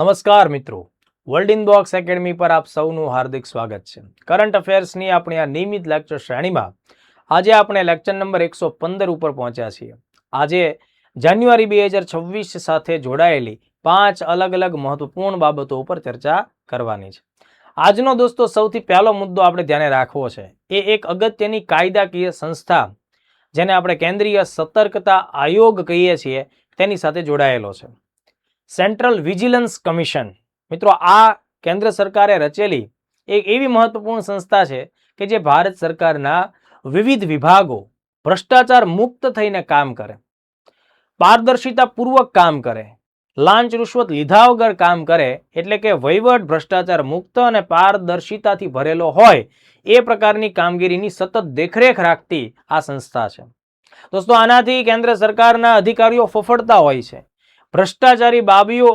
નમસ્કાર મિત્રો, world inbox academy પર આપ સૌનું હાર્દિક સ્વાગત છે. કરંટ અફેર્સની આપણી આ નિયમિત લેક્ચર શ્રેણીમાં આજે આપણે લેક્ચર નંબર 115 ઉપર પહોંચ્યા છીએ. આજે જાન્યુઆરી 2026 સાથે જોડાયેલી 5 અલગ અલગ મહત્વપૂર્ણ બાબતો ઉપર ચર્ચા કરવાની છે. આજનો દોસ્તો સૌથી પહેલો મુદ્દો આપણે ધ્યાને રાખવો છે એ એક અગત્યની કાયદાકીય સંસ્થા જેને આપણે કેન્દ્રીય સતર્કતા આયોગ કહીએ છીએ તેની સાથે જોડાયેલો છે. Central vigilance commission. મિત્રો, આ કેન્દ્ર સરકારે રચેલી એક એવી મહત્વપૂર્ણ સંસ્થા છે કે જે ભારત સરકારના વિવિધ વિભાગો ભ્રષ્ટાચાર મુક્ત થઈને કામ કરે, પારદર્શિતાપૂર્વક કામ કરે, લાંચ રૂશ્વત લીધા વગર કામ કરે, એટલે કે વહીવટ ભ્રષ્ટાચાર મુક્ત અને પારદર્શિતાથી ભરેલો હોય એ પ્રકારની કામગીરીની સતત દેખરેખ રાખતી આ સંસ્થા છે. દોસ્તો, આનાથી કેન્દ્ર સરકારના અધિકારીઓ ફફડતા હોય છે. ભ્રષ્ટાચારી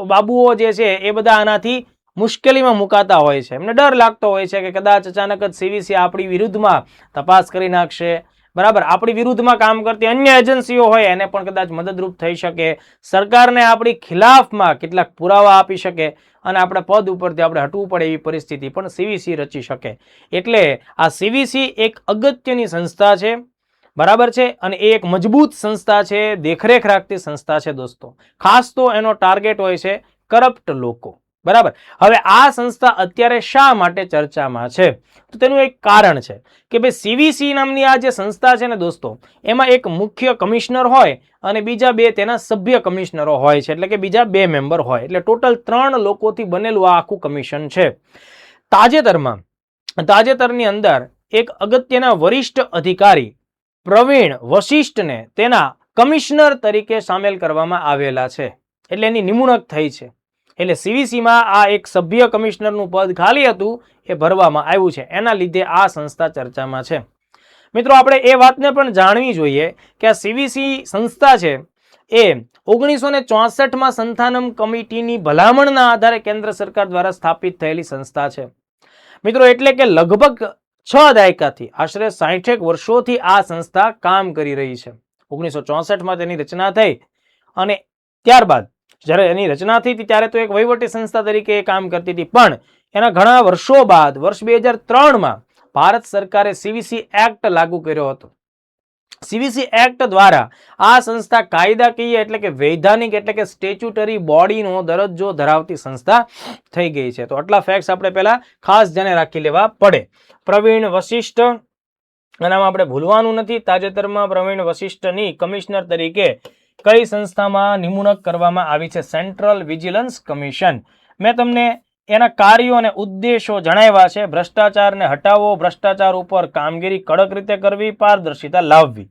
બાબુઓ જે છે એ બધા આનાથી મુશ્કેલીમાં મુકાતા હોય છે. એમને ડર લાગતો હોય છે કે કદાચ અચાનક જ સીવીસી આપણી વિરુદ્ધમાં તપાસ કરી નાખશે, બરાબર. આપણી વિરુદ્ધમાં કામ કરતી અન્ય એજન્સીઓ હોય એને પણ કદાચ મદદરૂપ થઈ શકે, સરકારને આપણી ખિલાફમાં કેટલાક પુરાવા આપી શકે અને આપણા પદ ઉપરથી આપણે હટવું પડે એવી પરિસ્થિતિ પણ સીવીસી રચી શકે. એટલે આ સીવીસી એક અગત્યની સંસ્થા છે, બરાબર છે, અને એ એક મજબૂત સંસ્થા છે, દેખરેખ રાખતી સંસ્થા છે. દોસ્તો, ખાસ તો એનો ટાર્ગેટ હોય છે કરપ્ટ લોકો, બરાબર. હવે આ સંસ્થા અત્યારે શા માટે ચર્ચામાં છે? તો તેનું એક કારણ છે કે ભાઈ સીવીસી નામની આ જે સંસ્થા છે ને દોસ્તો, એમાં એક મુખ્ય કમિશનર હોય અને બીજા બે તેના સભ્ય કમિશનરો હોય છે, એટલે કે બીજા 2 મેમ્બર હોય, એટલે ટોટલ 3 લોકોથી બનેલું આ આખું કમિશન છે. તાજેતરની અંદર એક અગત્યના વરિષ્ઠ અધિકારી પ્રવીણ વશિષ્ઠને તેના કમિશનર તરીકે સામેલ કરવામાં આવેલા છે, એટલે એની નિમણૂક થઈ છે. એટલે સીવીસીમાં આ એક સભ્ય કમિશનરનું પદ ખાલી હતું, એ ભરવામાં આવ્યું છે. એના લીધે આ સંસ્થા ચર્ચામાં છે. મિત્રો, આપણે એ વાતને પણ જાણવી જોઈએ કે આ સીવીસી સંસ્થા છે એ 1964માં સંથાનમ કમિટીની ભલામણના આધારે કેન્દ્ર સરકાર દ્વારા સ્થાપિત થયેલી સંસ્થા છે. મિત્રો, એટલે કે લગભગ 6 દાયકાથી આશરે 60 વર્ષોથી આ સંસ્થા કામ કરી રહી છે. 1964માં તેની રચના થઈ અને ત્યારબાદ જ્યારે એની રચના થઈ ત્યારે તો એક વહીવટી સંસ્થા તરીકે કામ કરતી હતી, પણ એના ઘણા વર્ષો બાદ વર્ષ 2003માં ભારત સરકારે સીવીસી એક્ટ લાગુ કર્યો હતો. સીવીસી એક્ટ દ્વારા આ સંસ્થા કાયદાકીય એટલે કે વૈધાનિક એટલે કે સ્ટેચ્યુટરી બોડીનો દરજ્જો ધરાવતી સંસ્થા થઈ ગઈ છે. તો આટલા ફેક્ટ્સ આપણે પહેલા ખાસ ધ્યાને રાખી લેવા પડે. પ્રવીણ વશિષ્ઠ, આનામાં આપણે ભૂલવાનું નથી. તાજેતરમાં પ્રવીણ વશિષ્ઠની કમિશનર તરીકે કઈ સંસ્થામાં નિમણૂક કરવામાં આવી છે? Central vigilance commission. મેં તમને એના કાર્યો અને ઉદ્દેશો જણાવ્યા છે. ભ્રષ્ટાચારને હટાવવો, ભ્રષ્ટાચાર ઉપર કામગીરી કડક રીતે કરવી, પારદર્શિતા લાવવી.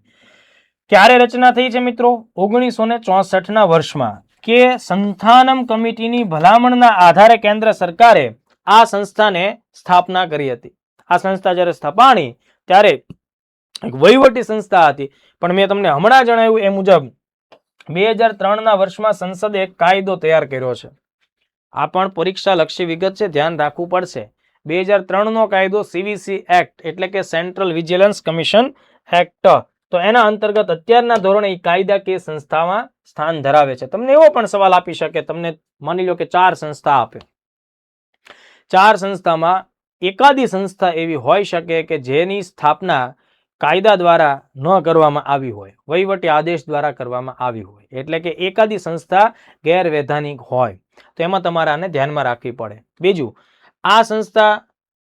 ક્યારે રચના થઈ છે મિત્રો? 1964ના વર્ષમાં, કે સંથાનમ કમિટીની ભલામણના આધારે કેન્દ્ર સરકારે આ સંસ્થાને સ્થાપના કરી હતી. આ સંસ્થા જ્યારે સ્થાપાણી ત્યારે એક વહીવટી સંસ્થા હતી, પણ મેં તમને હમણાં જણાવ્યું એ મુજબ 2003ના વર્ષમાં સંસદે એક કાયદો તૈયાર કર્યો છે. આ પણ પરીક્ષા લક્ષી વિગત છે, ધ્યાન રાખવું પડશે. 2003નો કાયદો સીવીસી એક્ટ એટલે કે સેન્ટ્રલ વિજિલન્સ કમિશન એક્ટ. તો એના અંતર્ગત અત્યારના ધોરણે એ કાયદાકીય સંસ્થામાં સ્થાન ધરાવે છે. તમને એવો પણ સવાલ આપી શકે, તમને માની લો કે 4 સંસ્થા આપે, 4 સંસ્થામાં એકાદી સંસ્થા એવી હોઈ શકે કે જેની સ્થાપના કાયદા દ્વારા ન કરવામાં આવી હોય, વહીવટી આદેશ દ્વારા કરવામાં આવી હોય, એટલે કે એકાદી સંસ્થા ગેરવૈધાનિક હોય, તો એમાં તમારે આને ધ્યાનમાં રાખવી પડે. બીજું, આ સંસ્થા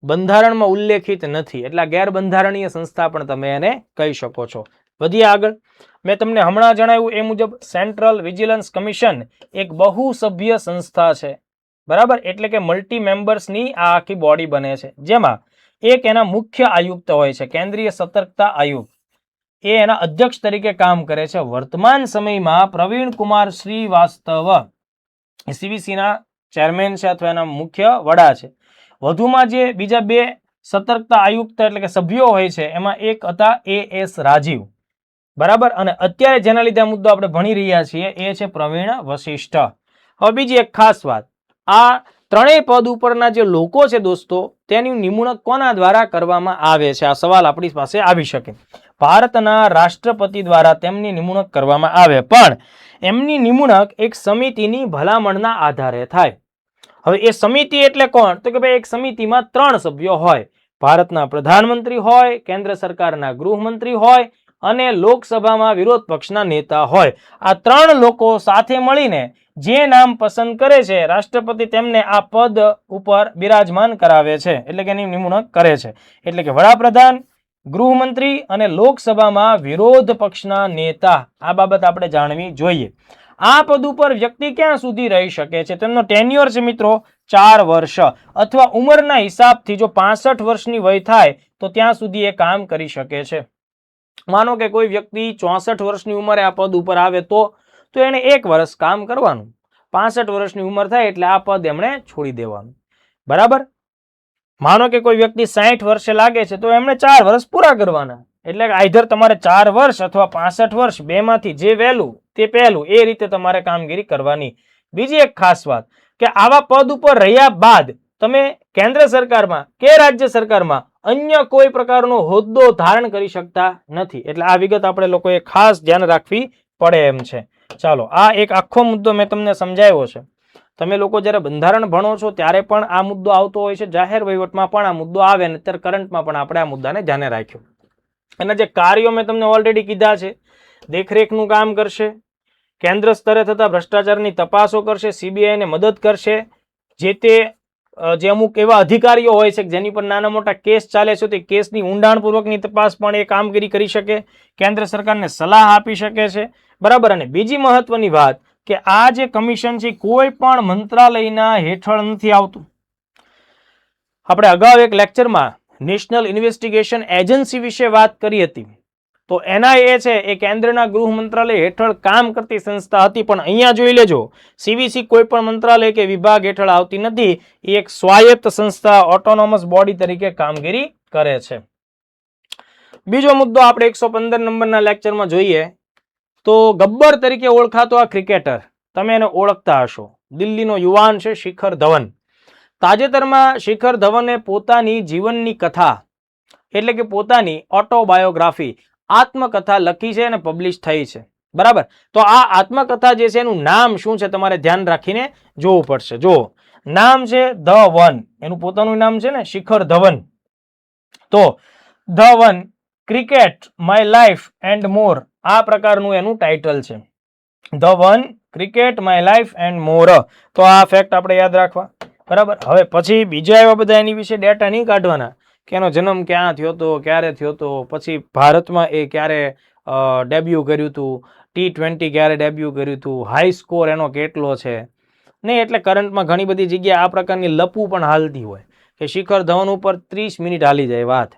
બંધારણમાં ઉલ્લેખિત નથી, એટલે ગેરબંધારણીય સંસ્થા પણ તમે એને કહી શકો છો. વધીએ આગળ. મેં તમને હમણાં જણાવ્યું એ મુજબ સેન્ટ્રલ વિજિલન્સ કમિશન એક બહુસભ્ય સંસ્થા છે, બરાબર. એટલે કે મલ્ટી મેમ્બર્સની આ આખી બોડી બને છે, જેમાં એક એના મુખ્ય આયુક્ત હોય છે, કેન્દ્રીય સતર્કતા આયુક્ત. એ એના અધ્યક્ષ તરીકે કામ કરે છે. વર્તમાન સમયમાં પ્રવીણ કુમાર શ્રીવાસ્તવ સીવીસીના ચેરમેન છે અથવા એના મુખ્ય વડા છે. વધુમાં જે બીજા 2 સતર્કતા આયુક્ત એટલે કે સભ્યો હોય છે, એમાં એક હતા AS રાજીવ, બરાબર. અને અત્યારે જેના લીધે આ મુદ્દો આપણે ભણી રહ્યા છીએ એ છે પ્રવીણ વશિષ્ઠ. હવે બીજી એક ખાસ વાત, આ ત્રણેય પદ ઉપરના જે લોકો છે દોસ્તો, તેની નિમણૂક કોના દ્વારા કરવામાં આવે છે? આ સવાલ આપણી પાસે આવી શકે. ભારતના રાષ્ટ્રપતિ દ્વારા તેમની નિમણૂક કરવામાં આવે, પણ એમની નિમણૂક એક સમિતિની ભલામણના આધારે થાય. હવે એ સમિતિ એટલે કોણ? તો કે ભાઈ એક સમિતિમાં 3 સભ્યો હોય. ભારતના પ્રધાનમંત્રી હોય, કેન્દ્ર સરકારના ગૃહમંત્રી હોય અને લોકસભામાં વિરોધ પક્ષના નેતા હોય. આ 3 લોકો સાથે મળીને જે નામ પસંદ કરે છે, રાષ્ટ્રપતિ તેમને આ પદ ઉપર બિરાજમાન કરાવે છે, એટલે કે એની નિમણૂક કરે છે. એટલે કે વડાપ્રધાન, ગૃહમંત્રી અને લોકસભામાં વિરોધ પક્ષના નેતા. આ બાબત આપણે જાણવી જોઈએ. આ પદ ઉપર વ્યક્તિ ક્યાં સુધી રહી શકે છે? તેમનો ટેન્યુઅર છે મિત્રો 4 વર્ષ, અથવા ઉંમરના હિસાબથી જો 65 વર્ષની વય થાય તો ત્યાં સુધી એ કામ કરી શકે છે. માનો કે કોઈ વ્યક્તિ 64 વર્ષની ઉંમરે આ પદ ઉપર આવે તો એને 1 વર્ષ કામ કરવાનું. 65 વર્ષની ઉંમર થાય એટલે આ પદ એમણે છોડી દેવાનું. બરાબર? માનો કે કોઈ વ્યક્તિ 60 વર્ષે લાગે છે તો એમણે 4 વર્ષ પૂરા કરવાના. એટલે આઈધર તમારે 4 વર્ષ અથવા 65 વર્ષ બેમાંથી જે વહેલું તે પહેલું, એ રીતે તમારે કામગીરી કરવાની. બીજી એક ખાસ વાત કે આવા પદ ઉપર રહ્યા બાદ તમે કેન્દ્ર સરકારમાં કે રાજ્ય સરકારમાં અન્ય કોઈ પ્રકારનો હોદ્દો ધારણ કરી શકતા નથી. એટલે આ વિગત આપણે લોકોએ ખાસ ધ્યાન રાખવી પડે એમ છે. ચાલો, આ એક આખો મુદ્દો મેં તમને સમજાવ્યો છે. તમે લોકો જ્યારે બંધારણ ભણો છો ત્યારે પણ આ મુદ્દો આવતો હોય છે, જાહેર વહીવટમાં પણ આ મુદ્દો આવે, અને અત્યારે કરંટમાં પણ આપણે આ મુદ્દાને ધ્યાને રાખ્યો. એના જે કાર્યો મેં તમને ઓલરેડી કીધા છે. દેખરેખનું કામ કરશે, કેન્દ્ર સ્તરે થતા ભ્રષ્ટાચારની તપાસો કરશે, સીબીઆઈને મદદ કરશે, જે અમુક એવા અધિકારીઓ હોય છે જેની પર નાના મોટા કેસ ચાલે છે તે કેસની ઊંડાણપૂર્વકની તપાસ પણ એ કામગીરી કરી શકે, કેન્દ્ર સરકારને સલાહ આપી શકે છે. બરાબર? અને બીજી મહત્વની વાત કે આ જે કમિશન છે કોઈ પણ મંત્રાલયના હેઠળ નથી આવતું. આપણે અગાઉ એક લેક્ચરમાં નેશનલ ઇન્વેસ્ટિગેશન એજન્સી વિશે વાત કરી હતી. તો એનઆઈએ છે એ કેન્દ્રના ગૃહ મંત્રાલય હેઠળ કામ કરતી સંસ્થા હતી, પણ અહીંયા જોઈ લેજો, સીવીસી કોઈ પણ મંત્રાલય કે વિભાગ હેઠળ આવતી નથી. એ એક સ્વાયત્ત સંસ્થા, ઓટોનોમસ બોડી તરીકે કામગીરી કરે છે. બીજો મુદ્દો આપણે 115 નંબરના લેક્ચરમાં જોઈએ તો ગબ્બર તરીકે ઓળખાતો આ ક્રિકેટર, તમે એને ઓળખતા હશો, દિલ્હીનો યુવાન છે શિખર ધવન. તાજેતરમાં શિખર ધવને પોતાની જીવનની કથા એટલે કે પોતાની ઓટોબાયોગ્રાફી, આત્મકથા લખી છે અને પબ્લિશ થઈ છે. બરાબર? તો આ આત્મકથા જે છે એનું નામ શું છે તમારે ધ્યાન રાખીને જોવું પડશે. જો નામ છે ધ વન, એનું પોતાનું નામ છે ને શિખર ધવન. તો the one cricket my life and મોર, આ પ્રકારનું એનું ટાઇટલ છે. The one cricket my life and મોર. તો આ ફેક્ટ આપણે યાદ રાખવા. બરાબર? હવે પછી બીજા એવા બધા એની વિશે ડેટા નહીં કાઢવાના કે એનો જન્મ ક્યાં થયો હતો, ક્યારે થયો હતો, પછી ભારતમાં એ ક્યારે ડેબ્યુ કર્યું હતું, T20 ક્યારે ડેબ્યુ કર્યું હતું, હાઈ સ્કોર એનો કેટલો છે નહીં. એટલે કરંટમાં ઘણી બધી જગ્યાએ આ પ્રકારની લપુ પણ હાલતી હોય કે શિખર ધવન ઉપર 30 મિનિટ હાલી જાય વાત.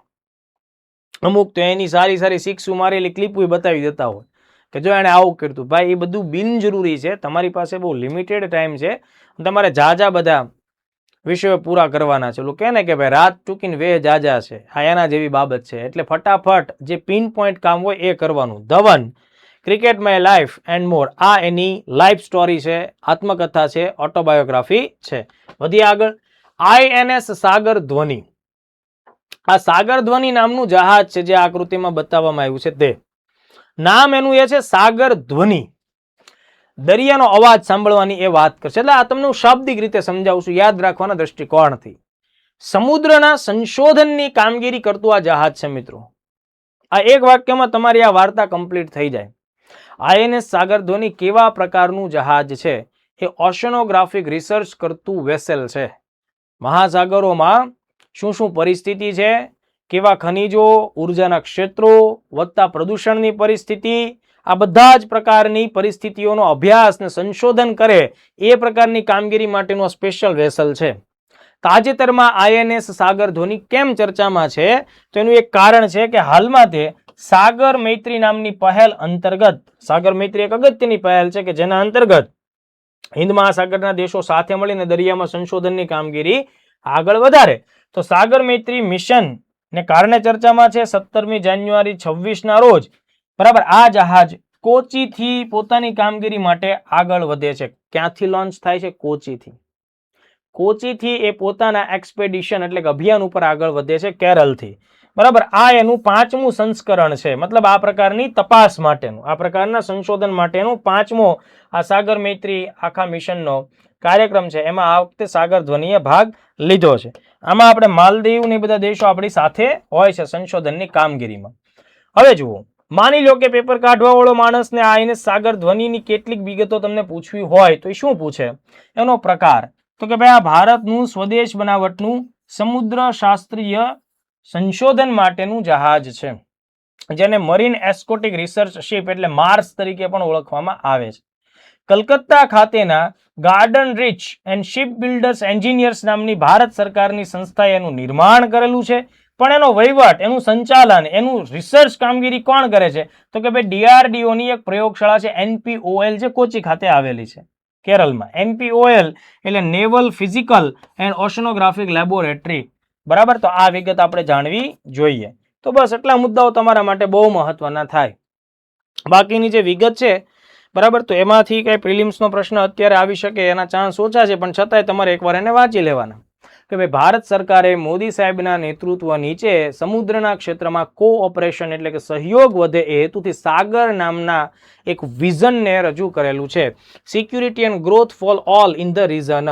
અમુક તો એની સારી સારી સિક્સ મારેલી ક્લિપો બતાવી દેતા હોય કે જો એને આવું કર્યું હતું. ભાઈ, એ બધું બિનજરૂરી છે. તમારી પાસે બહુ લિમિટેડ ટાઈમ છે, તમારે જાજા બધા વિષયો પૂરા કરવાના છે. લોકો કહે ને કે ભાઈ રાત ટૂંકીને વે જાજા છે, હા એના જેવી બાબત છે. એટલે ફટાફટ જે પિન પોઈન્ટ કામ હોય એ કરવાનું. Dhawan cricket my life and મોર, આ એની લાઈફ સ્ટોરી છે, આત્મકથા છે, ઓટોબાયોગ્રાફી છે. વધી આગળ, INS સાગર ધ્વની. આ સાગર ધ્વની નામનું જહાજ છે જે આકૃતિમાં બતાવવામાં આવ્યું છે તે નામ એનું એ છે સાગર ધ્વની. દરિયાનો અવાજ સાંભળવાની એ વાત કરશે. એટલે આ તમને હું શાબ્દિક રીતે સમજાવું છું, યાદ રાખવાના દ્રષ્ટિકોણથી. સમુદ્રના સંશોધનની કામગીરી કરતું આ જહાજ છે મિત્રો. આ એક વાક્યમાં તમારી આ વાર્તા કમ્પ્લીટ થઈ જાય. INS સાગર ધ્વની કેવા પ્રકારનું જહાજ છે? એ ઓશનોગ્રાફિક રિસર્ચ કરતું વેસેલ છે. મહાસાગરોમાં શું શું પરિસ્થિતિ છે, કેવા ખનિજો, ઉર્જાના ક્ષેત્રો, વધતા પ્રદૂષણની પરિસ્થિતિ, આ બધા જ પ્રકારની પરિસ્થિતિઓનો અભ્યાસ ને સંશોધન કરે એ પ્રકારની કામગીરી માટેનું સ્પેશિયલ વેસલ છે. તાજેતરમાં INS સાગર ધ્વની કેમ ચર્ચામાં છે? તો એનું એક કારણ છે કે હાલમાં તે સાગર મૈત્રી નામની પહેલ અંતર્ગત, સાગર મૈત્રી એક અગત્યની પહેલ છે કે જેના અંતર્ગત હિન્દ મહાસાગરના દેશો સાથે મળીને દરિયામાં સંશોધનની કામગીરી આગળ વધારે. તો સાગર મૈત્રી મિશન ને કારણે ચર્ચામાં છે. 17મી જાન્યુઆરી 26 ના રોજ બરાબર આ જહાજ કોચીથી પોતાની કામગીરી માટે આગળ વધે છે. ક્યાંથી લોન્ચ થાય છે? કોચીથી. કોચીથી એ પોતાના એક્સપેડિશન એટલે કે અભિયાન ઉપર આગળ વધે છે કેરળથી. બરાબર, આ એનું 5મું સંસ્કરણ છે. મતલબ આ પ્રકારની તપાસ માટેનું, આ પ્રકારના સંશોધન માટેનું 5મો આ સાગર મૈત્રી આખા મિશનનો કાર્યક્રમ છે. એમાં આ વખતે સાગર ધ્વનિએ ભાગ લીધો છે. આમાં આપણે માલદીવ ને બધા દેશો આપણી સાથે હોય છે સંશોધનની કામગીરીમાં. હવે જુઓ, માની લો કે પેપર કાઢવા વાળો માણસને આઈને સાગર ધ્વનિની કેટલીક વિગતો તમને પૂછવી હોય તો એ શું પૂછે? એનો પ્રકાર, તો કે ભાઈ આ ભારતનું સ્વદેશ બનાવટનું સમુદ્ર શાસ્ત્રીય સંશોધન માટેનું જહાજ છે, જેને મરીન એસ્કોટિક રિસર્ચ શિપ એટલે માર્સ તરીકે પણ ઓળખવામાં આવે છે. કલકત્તા ખાતેના garden reach and ship builders engineers નામની ભારત સરકારની સંસ્થાએ એનું નિર્માણ કરેલું છે. પણ એનો વહીવટ, એનું સંચાલન, એનું રિસર્ચ કામગીરી કોણ કરે છે? તો કે ભાઈ DRDO ની એક પ્રયોગશાળા છે NPOL, જે કોચી ખાતે આવેલી છે કેરળમાં. NPOL એટલે નેવલ ફિઝિકલ એન્ડ ઓશનોગ્રાફિક લેબોરેટરી. બરાબર, તો આ વિગત આપણે જાણવી જોઈએ. તો બસ એટલા મુદ્દાઓ તમારા માટે બહુ મહત્વના થાય. બાકીની જે વિગત છે, બરાબર, તો એમાંથી કઈ પ્રિલિમ્સનો પ્રશ્ન અત્યારે આવી શકે એના ચાન્સ ઓછા છે, પણ છતાંય તમારે એકવાર એને વાંચી લેવાના કે ભાઈ ભારત સરકારે મોદી સાહેબના નેતૃત્વ નીચે સમુદ્રના ક્ષેત્રમાં કોઓપરેશન એટલે કે સહયોગ વધે એ હેતુથી સાગર નામના એક વિઝનને રજૂ કરેલું છે. Security and growth for all in the reason,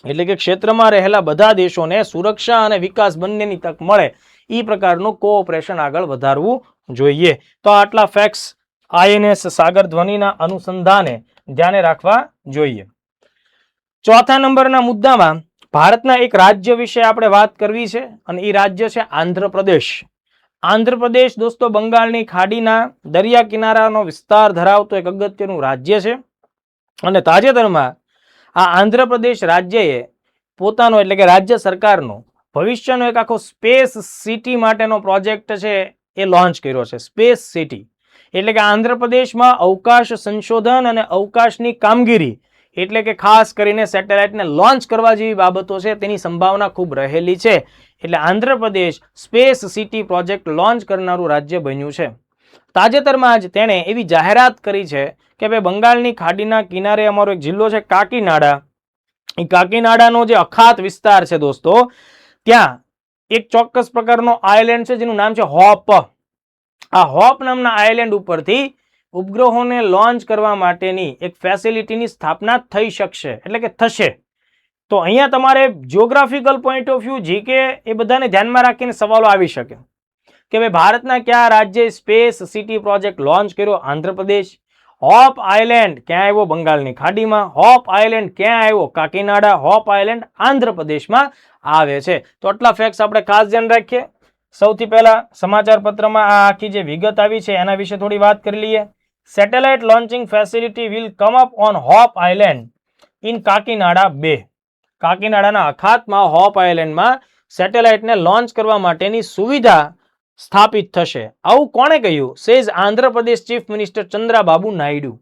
એટલે કે ક્ષેત્રમાં રહેલા બધા દેશોને સુરક્ષા અને વિકાસ બંનેની તક મળે એ પ્રકારનું કોઓપરેશન આગળ વધારવું જોઈએ. તો આટલા ફેક્ટ્સ INS સાગર ધ્વનિના અનુસંધાને ધ્યાને રાખવા જોઈએ. ચોથા નંબરના મુદ્દામાં ભારતના એક રાજ્ય વિશે આપણે વાત કરવી છે, અને એ રાજ્ય છે આંધ્રપ્રદેશ. આંધ્રપ્રદેશ દોસ્તો બંગાળની ખાડીના દરિયા કિનારાનો વિસ્તાર ધરાવતો એક અગત્યનું રાજ્ય છે. અને તાજેતરમાં આ આંધ્રપ્રદેશ રાજ્યએ પોતાનો એટલે કે રાજ્ય સરકારનો ભવિષ્યનો એક આખો સ્પેસ સિટી માટેનો પ્રોજેક્ટ છે એ લોન્ચ કર્યો છે. સ્પેસ સિટી એટલે કે આંધ્રપ્રદેશમાં અવકાશ સંશોધન અને અવકાશની કામગીરી એટલે કે ખાસ કરીને સેટેલાઇટને લોન્ચ કરવા જેવી બાબતો છે તેની સંભાવના ખૂબ રહેલી છે. એટલે Andhra Pradesh space city project launch કરનારું રાજ્ય બન્યું છે. તાજેતરમાં જ તેણે એવી જાહેરાત કરી છે કે ભાઈ બંગાળની ખાડીના કિનારે અમારો એક જિલ્લો છે કાકીનાડા. એ કાકીનાડાનો જે અખાત વિસ્તાર છે દોસ્તો, ત્યાં એક ચોક્કસ પ્રકારનો આઇલેન્ડ છે જેનું નામ છે હોપ. આ હોપ નામના આઇલેન્ડ ઉપરથી ઉપગ્રહોને લોન્ચ કરવા માટેની એક ફેસિલિટીની સ્થાપના થઈ શકશે એટલે કે થશે. તો અહીંયા તમારે geographical point of view, GK, એ બધાને ધ્યાનમાં રાખીને સવાલો આવી શકે કે ભાઈ ભારતના કયા રાજ્યે સ્પેસ સિટી પ્રોજેક્ટ લોન્ચ કર્યો? આંધ્રપ્રદેશ. હોપ આઇલેન્ડ ક્યાં આવ્યો? બંગાળની ખાડીમાં. હોપ આઇલેન્ડ ક્યાં આવ્યો? કાકીનાડા. હોપ આઇલેન્ડ આંધ્રપ્રદેશમાં આવે છે. તો આટલા ફેક્ટ્સ આપણે ખાસ ધ્યાન રાખીએ. સૌથી પહેલા સમાચાર પત્રમાં આ આખી જે વિગત આવી છે એના વિશે થોડી વાત કરી લઈએ. Satellite launching facility will come up on hope island in Kakinada 2. કાકીનાડાના અખાતમાં હોપ આઇલેન્ડમાં સેટેલાઇટને લોન્ચ કરવા માટેની સુવિધા સ્થાપિત થશે. આવું કોણે કહ્યું? Says Andhra Pradesh chief minister Chandrababu Naidu.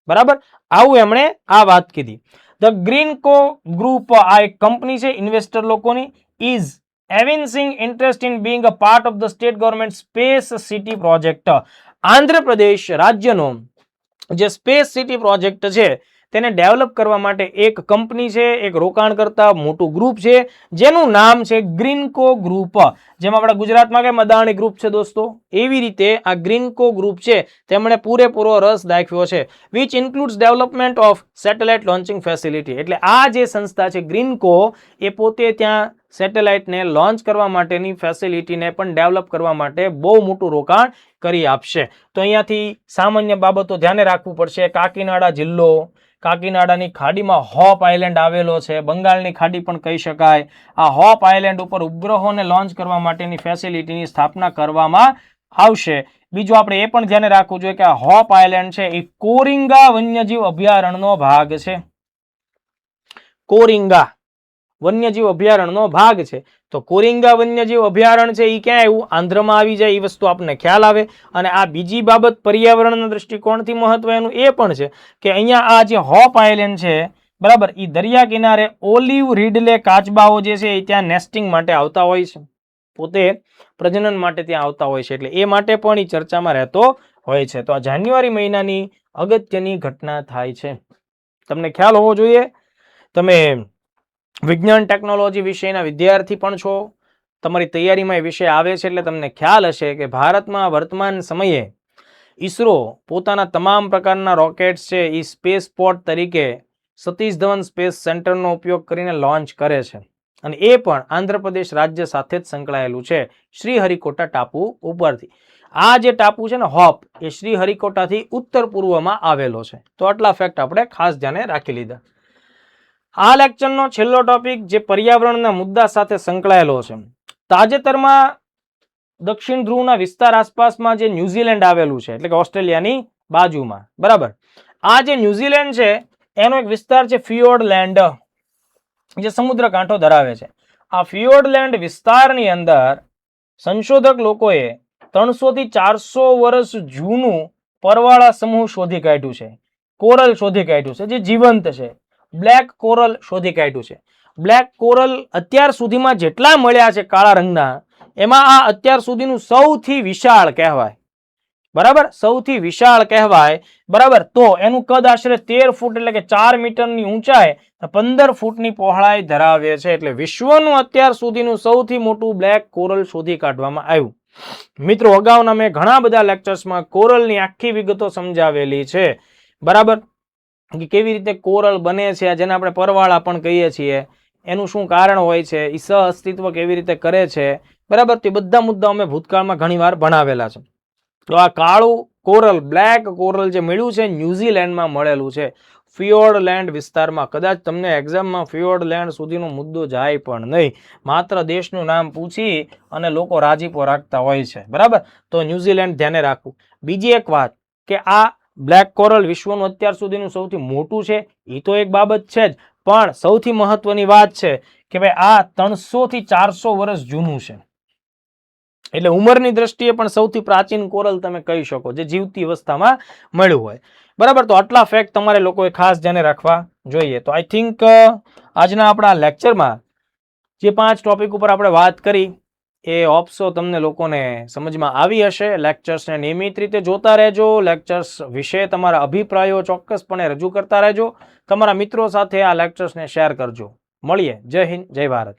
બરાબર, આવું એમણે આ વાત કીધી. ધ ગ્રીનકો ગ્રુપ, આ એક કંપની છે ઇન્વેસ્ટર લોકોની, is evincing interest in being a part of the state government space city project. Andhra Pradesh રાજ્યનો જે સ્પેસ સિટી પ્રોજેક્ટ છે તેને ડેવલપ કરવા માટે એક કંપની છે, એક રોકાણકર્તા મોટું ગ્રુપ છે જેનું નામ છે ગ્રીનકો ગ્રુપ. જેમ આપણા ગુજરાતમાં કેમ અદાણી ગ્રુપ છે દોસ્તો, એવી રીતે આ ગ્રીનકો ગ્રુપ છે તેમણે પૂરેપૂરો રસ દાખવ્યો છે. Which includes development of satellite launching facility. એટલે આ જે સંસ્થા છે ગ્રીનકો, એ પોતે ત્યાં સેટેલાઇટને લોન્ચ કરવા માટેની ફેસિલિટીને પણ ડેવલપ કરવા માટે બહુ મોટું રોકાણ કરી આપશે. તો અહીંયાથી સામાન્ય બાબતો ધ્યાને રાખવું પડશે. કાકીનાડા જિલ્લો, કાકીનાડાની ખાડીમાં હોપ આઇલેન્ડ આવેલો છે, બંગાળની ખાડી પણ કહી શકાય. આ હોપ આઇલેન્ડ ઉપર ઉપગ્રહોને લોન્ચ કરવા માટેની ફેસિલિટીની સ્થાપના કરવામાં આવશે. બીજું આપણે એ પણ ધ્યાને રાખવું જોઈએ કે આ હોપ આઇલેન્ડ છે એ કોરિંગા વન્યજીવ અભયારણ્યનો ભાગ છે. કોરિંગા વન્યજીવ અભયારણ્યનો ભાગ છે. તો કોરિંગા વન્યજીવ અભયારણ્ય છે એ ક્યાં આવ્યું? આંધ્રમાં આવી જાય, એ વસ્તુ આપણને ખ્યાલ આવે. અને આ બીજી બાબત પર્યાવરણના દૃષ્ટિકોણથી મહત્વનું એ પણ છે કે અહીંયા આ જે હોપ આઇલેન્ડ છે, બરાબર, એ દરિયા કિનારે ઓલિવ રીડલે કાચબાઓ જે છે એ ત્યાં નેસ્ટિંગ માટે આવતા હોય છે, પોતે પ્રજનન માટે ત્યાં આવતા હોય છે, એટલે એ માટે પણ એ ચર્ચામાં રહેતો હોય છે. તો આ જાન્યુઆરી મહિનાની અગત્યની ઘટના થાય છે. તમને ખ્યાલ હોવો જોઈએ, તમે વિજ્ઞાન ટેકનોલોજી વિષયના વિદ્યાર્થી પણ છો, તમારી તૈયારીમાં એ વિષય આવે છે એટલે તમને ખ્યાલ હશે કે ભારતમાં વર્તમાન સમયે ઈસરો પોતાના તમામ પ્રકારના રોકેટ્સ છે એ સ્પેસ પોર્ટ તરીકે સતીશ ધવન સ્પેસ સેન્ટરનો ઉપયોગ કરીને લોન્ચ કરે છે અને એ પણ આંધ્રપ્રદેશ રાજ્ય સાથે જ સંકળાયેલું છે શ્રીહરિકોટા ટાપુ ઉપરથી. આ જે ટાપુ છે ને હોપ એ શ્રીહરિકોટાથી ઉત્તર પૂર્વમાં આવેલો છે. તો આટલા ફેક્ટ આપણે ખાસ ધ્યાને રાખી લીધા. આ લેક્ચરનો છેલ્લો ટોપિક જે પર્યાવરણના મુદ્દા સાથે સંકળાયેલો છે. તાજેતરમાં દક્ષિણ ધ્રુવના વિસ્તાર આસપાસમાં જે ન્યુઝીલેન્ડ આવેલું છે એટલે કે ઓસ્ટ્રેલિયાની બાજુમાં, બરાબર. આ જે ન્યુઝીલેન્ડ છે એનો એક વિસ્તાર છે ફિયોર્ડલેન્ડ, જે સમુદ્ર કાંઠો ધરાવે છે. આ ફિયોર્ડલેન્ડ વિસ્તારની અંદર સંશોધક લોકોએ 300 થી 400 વર્ષ જૂનું પરવાળા સમૂહ શોધી કાઢ્યું છે. કોરલ શોધી કાઢ્યું છે જે જીવંત છે. બ્લેક કોરલ શોધી કાઢ્યું છે. બ્લેક કોરલ અત્યાર સુધીમાં જેટલા મળ્યા છે કાળા રંગના, એમાં આ અત્યાર સુધીનું સૌથી વિશાળ કહેવાય, બરાબર. સૌથી વિશાળ કહેવાય, બરાબર. તો એનું કદ આશરે 13 ફૂટ એટલે કે 4 મીટરની ઊંચાઈ, 15 ફૂટની પહોળાઈ ધરાવે છે. એટલે વિશ્વનું અત્યાર સુધીનું સૌથી મોટું બ્લેક કોરલ શોધી કાઢવામાં આવ્યું. મિત્રો, અગાઉના મેં ઘણા બધા લેક્ચર્સમાં કોરલની આખી વિગતો સમજાવેલી છે, બરાબર. કે કેવી રીતે કોરલ બને છે, જેને આપણે પરવાળા પણ કહીએ છીએ, એનું શું કારણ હોય છે, એ સહ અસ્તિત્વ કેવી રીતે કરે છે, બરાબર. તે બધા મુદ્દાઓ મેં ભૂતકાળમાં ઘણીવાર ભણાવેલા છે. તો આ કાળું કોરલ, બ્લેક કોરલ જે મળ્યું છે ન્યુઝીલેન્ડમાં મળેલું છે, ફિયોર્ડલેન્ડ વિસ્તારમાં. કદાચ તમને એક્ઝામમાં ફિયોર્ડલેન્ડ સુધીનો મુદ્દો જાય પણ નહીં, માત્ર દેશનું નામ પૂછી અને લોકો રાજીપો રાખતા હોય છે, બરાબર. તો ન્યુઝીલેન્ડ ધ્યાને રાખવું. બીજી એક વાત કે આ બ્લેક કોરલ વિશ્વનું અત્યાર સુધીનું સૌથી મોટું છે, એ તો એક બાબત છે જ, પણ સૌથી મહત્વની વાત છે કે ભાઈ આ 300 થી 400 વર્ષ જૂનું છે. એટલે ઉંમરની દ્રષ્ટિએ પણ સૌથી પ્રાચીન કોરલ તમે કહી શકો, જે જીવતી અવસ્થામાં મળ્યું હોય, બરાબર. તો આટલા ફેક્ટ તમારે લોકોએ ખાસ ધ્યાને રાખવા જોઈએ. તો આઈ થિંક આજના આપણા લેક્ચરમાં જે 5 ટોપિક ઉપર આપણે વાત કરી એ ઓપ્સો તમને લોકોને સમજમાં આવી હશે. લેક્ચર્સને નિયમિત રીતે જોતા રહેજો. લેક્ચર્સ વિશે તમારા અભિપ્રાયો ચોક્કસપણે રજૂ કરતા રહેજો. તમારા મિત્રો સાથે આ લેક્ચર્સને શેર કરજો. મળીએ. જય હિન્દ, જય ભારત.